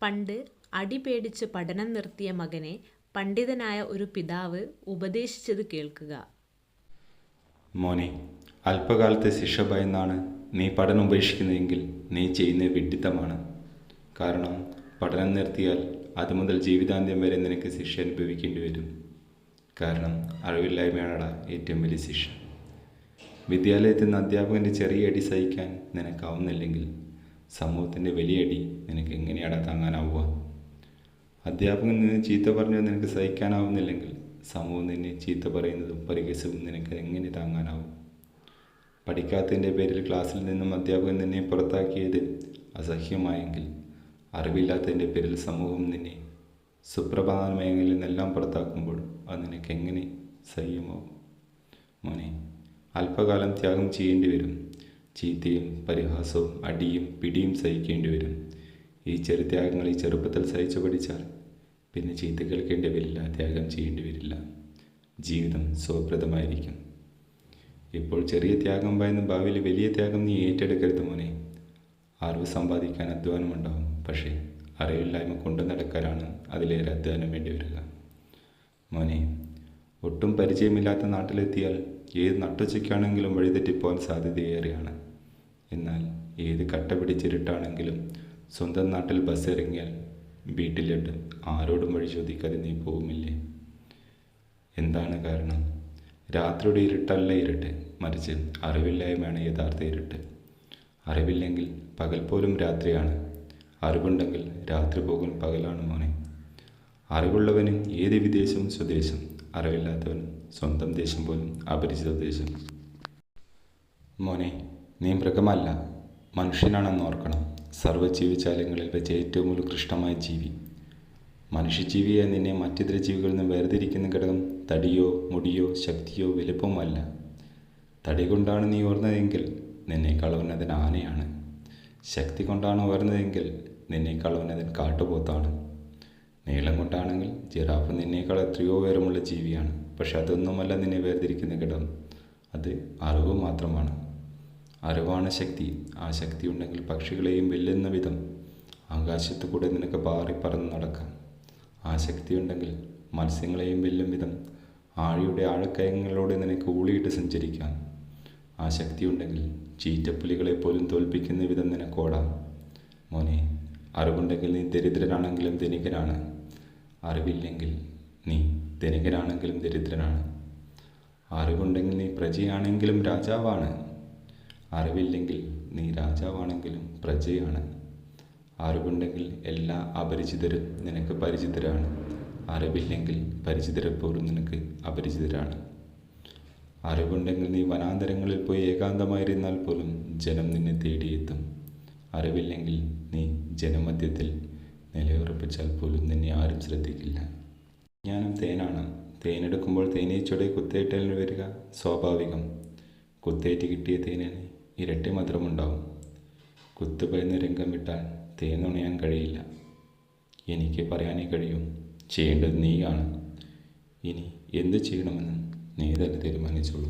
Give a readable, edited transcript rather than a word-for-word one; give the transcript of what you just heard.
പണ്ട് അടി പേടിച്ച് പഠനം നിർത്തിയ മകനെ പണ്ഡിതനായ ഒരു പിതാവ് ഉപദേശിച്ചത് കേൾക്കുക. മോനെ, അല്പകാലത്തെ ശിക്ഷ ഭയന്നാണ് നീ പഠനം ഉപേക്ഷിക്കുന്നതെങ്കിൽ നീ ചെയ്യുന്ന വിഡ്ഢിത്തമാണ്. കാരണം പഠനം നിർത്തിയാൽ അതുമുതൽ ജീവിതാന്ത്യം വരെ നിനക്ക് ശിക്ഷ അനുഭവിക്കേണ്ടി വരും. കാരണം അറിവില്ലായ്മയാണടാ ഏറ്റവും വലിയ ശിക്ഷ. വിദ്യാലയത്തിൽ നിന്ന് അധ്യാപകൻ്റെ ചെറിയ അടി സഹിക്കാൻ നിനക്കാവുന്നില്ലെങ്കിൽ സമൂഹത്തിൻ്റെ വലിയ അടി നിനക്ക് എങ്ങനെയാടാ താങ്ങാനാവുക? അധ്യാപകൻ നിന്ന് ചീത്ത പറഞ്ഞത് നിനക്ക് സഹിക്കാനാവുന്നില്ലെങ്കിൽ സമൂഹം നിന്നെ ചീത്ത പറയുന്നതും പരിഹസവും നിനക്ക് എങ്ങനെ താങ്ങാനാവും? പഠിക്കാത്തതിൻ്റെ പേരിൽ ക്ലാസ്സിൽ നിന്നും അധ്യാപകൻ നിന്നെ പുറത്താക്കിയത് അസഹ്യമായെങ്കിൽ അറിവില്ലാത്തതിൻ്റെ പേരിൽ സമൂഹം നിന്നെ സുപ്രഭാത മേഖലയിൽ നിന്നെല്ലാം പുറത്താക്കുമ്പോൾ അത് നിനക്ക് എങ്ങനെ സഹ്യമാവും? മോനെ, അല്പകാലം ത്യാഗം ചെയ്യേണ്ടി വരും. ചീത്തയും പരിഹാസവും അടിയും പിടിയും സഹിക്കേണ്ടി വരും. ഈ ചെറുത്യാഗങ്ങൾ ഈ ചെറുപ്പത്തിൽ സഹിച്ചു പഠിച്ചാൽ പിന്നെ ചീത്ത കേൾക്കേണ്ടി വരില്ല, ത്യാഗം ചെയ്യേണ്ടി വരില്ല. ജീവിതം സുഖപ്രദമായിരിക്കും. ഇപ്പോൾ ചെറിയ ത്യാഗം ഭയന്ന് ഭാവിയിൽ വലിയ ത്യാഗം നീ ഏറ്റെടുക്കരുത് മോനെ. അറിവ് സമ്പാദിക്കാൻ അധ്വാനമുണ്ടാവും, പക്ഷേ അറിവില്ലായ്മ കൊണ്ടു നടക്കാനാണ് അതിലേറെ അധ്വാനം വേണ്ടി വരിക. മോനെ, ഒട്ടും പരിചയമില്ലാത്ത നാട്ടിലെത്തിയാൽ ഏത് നട്ടുച്ചയ്ക്കാണെങ്കിലും വഴിതെറ്റിപ്പോകാൻ സാധ്യതയേറെയാണ്. എന്നാൽ ഏത് കട്ട പിടിച്ചിരുട്ടാണെങ്കിലും സ്വന്തം നാട്ടിൽ ബസ് ഇറങ്ങിയാൽ വീട്ടിലോട്ട് ആരോടും വഴി ചോദിക്കാതെ നീ പോകുമില്ലേ? എന്താണ് കാരണം? രാത്രിയുടെ ഇരുട്ടല്ല ഇരുട്ട്, മറിച്ച് അറിവില്ലായ്മയാണ് യഥാർത്ഥ ഇരുട്ട്. അറിവില്ലെങ്കിൽ പകൽ പോലും രാത്രിയാണ്. അറിവുണ്ടെങ്കിൽ രാത്രി പോലും പകലാണ് മോനെ. അറിവുള്ളവന് ഏത് വിദേശവും സ്വദേശം, അറിവില്ലാത്തവനും സ്വന്തം ദേശം പോലും അപരിചിത ദേശം. മോനെ, നീ മൃഗമല്ല, മനുഷ്യനാണെന്ന് ഓർക്കണം. സർവ്വജീവജാലങ്ങളിൽ വെച്ച് ഏറ്റവും ഉത്കൃഷ്ടമായ ജീവി. മനുഷ്യജീവിയെ നിന്നെ മറ്റിതര ജീവികളിൽ നിന്ന് വേർതിരിക്കുന്ന ഘടകം തടിയോ മുടിയോ ശക്തിയോ വലുപ്പമോ അല്ല. തടി കൊണ്ടാണ് നീ ഉയർന്നതെങ്കിൽ നിന്നേക്കാൾ ഉന്നതൻ ആനയാണ്. ശക്തി കൊണ്ടാണ് ഉയർന്നതെങ്കിൽ നിന്നേക്കാൾ ഉന്നതൻ കാട്ടുപോത്താണ്. നീളം കൊണ്ടാണെങ്കിൽ ജിറാഫ് നിന്നേക്കാൾ എത്രയോ ഉയരമുള്ള ജീവിയാണ്. പക്ഷെ അതൊന്നുമല്ല നിന്നെ വേർതിരിക്കുന്ന ഘടകം, അത് അറിവ് മാത്രമാണ്. അറിവാണ് ശക്തി. ആ ശക്തി ഉണ്ടെങ്കിൽ പക്ഷികളെയും വെല്ലുന്ന വിധം ആകാശത്തു കൂടെ നിനക്ക് പാറിപ്പറന്ന് നടക്കാം. ആ ശക്തി ഉണ്ടെങ്കിൽ മത്സ്യങ്ങളെയും വെല്ലും വിധം ആഴിയുടെ ആഴക്കയങ്ങളിലൂടെ നിനക്ക് ഊളിയിട്ട് സഞ്ചരിക്കാം. ആ ശക്തി ഉണ്ടെങ്കിൽ ചീറ്റപ്പുലികളെ പോലും തോൽപ്പിക്കുന്ന വിധം നിനക്ക് ഓടാം. മോനെ, അറിവുണ്ടെങ്കിൽ നീ ദരിദ്രനാണെങ്കിലും ധനികനാണ്. അറിവില്ലെങ്കിൽ നീ ധനികനാണെങ്കിലും ദരിദ്രനാണ്. അറിവുണ്ടെങ്കിൽ നീ പ്രജയാണെങ്കിലും രാജാവാണ്. അറിവില്ലെങ്കിൽ നീ രാജാവാണെങ്കിലും പ്രജയാണ്. അറിവുണ്ടെങ്കിൽ എല്ലാ അപരിചിതരും നിനക്ക് പരിചിതരാണ്. അറിവില്ലെങ്കിൽ പരിചിതരെ പോലും നിനക്ക് അപരിചിതരാണ്. അറിവുണ്ടെങ്കിൽ നീ വനാന്തരങ്ങളിൽ പോയി ഏകാന്തമായിരുന്നാൽ പോലും ജനം നിന്നെ തേടിയെത്തും. അറിവില്ലെങ്കിൽ നീ ജനമധ്യത്തിൽ നിലയുറപ്പിച്ചാൽ പോലും നിന്നെ ആരും ശ്രദ്ധിക്കില്ല. ജ്ഞാനം തേനാണ്. തേനെടുക്കുമ്പോൾ തേനീച്ചയുടെ കുത്തേറ്റലിന് വരിക സ്വാഭാവികം. കുത്തേറ്റ് കിട്ടിയ തേനിന് ഇരട്ടി മധുരമുണ്ടാവും. കുത്തുപയന്ന് രംഗം വിട്ടാൽ തേൻ നുണയാൻ കഴിയില്ല. എനിക്ക് പറയാനേ കഴിയും. ചെയ്യേണ്ടത് നീയാണ്. ഇനി എന്ത് ചെയ്യണമെന്ന് നീ തന്നെ തീരുമാനിച്ചോളൂ.